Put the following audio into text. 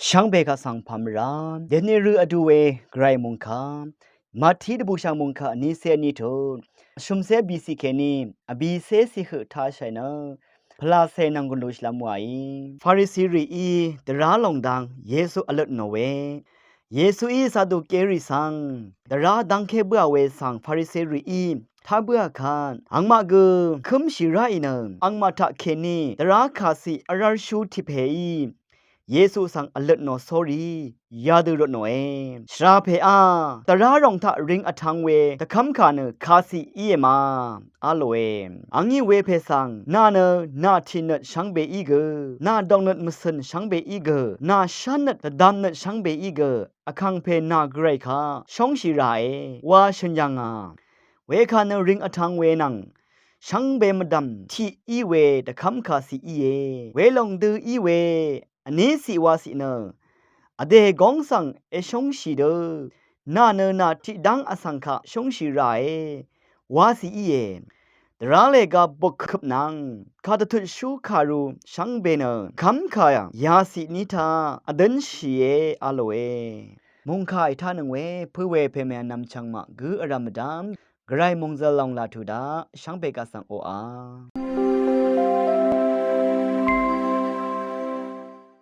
ช่างเบกสังพามรามเดนิรืออดูเวไกรมุงคามาทีดบูชามุงคานิเซนิโทชุมเซบีซีเคนีอบีเซสิหทาชัยนะพลาเซนังกุลุชลามวยฟาริสีรีอีตราลงดังเยซูอลดโนเวเยซูอีซาดูเกริสังตราดังเคเบอเวสังฟาริสีรีอีถ้าเบื่อคานอังมาเกคุมชิราอินังอังมาทะเคนีตราคาสิอาราชูทิเพอีเยซูสังอลดโนโซรียาดูรโนเอชราเพอาตรารองทะริงอทังเวตะคำคานคาสิอีเอมาอาโลเออังยีเวเพสังนาเนนาทินชังเบอีเกนาดองนมสนชังเบอีเกนาชันตะดันชังเบอีเกอคังเพนาเกรคาชองชิราเอวาชัญญางาเวคานริงอทังเวนังชังเบมดัมที่อีเวตะคำคาสิอีเอเวลงดืออีเวอันนี้สิวาสิเนอเดกองสังเอชงชีเดนาเนนาที่ดังอสังคะชงชีไรวาสิอีเอตราเลกาบกขบนังคาตทุชูคารูชังเบเนคำขายาสินิทาอดันชีเออาโลเอมุงคายท่านังเวเพื่อเวเพเมนำชังมะกืออรามดามไกรมงจะลองลาทูดาชังเบกาสังโออา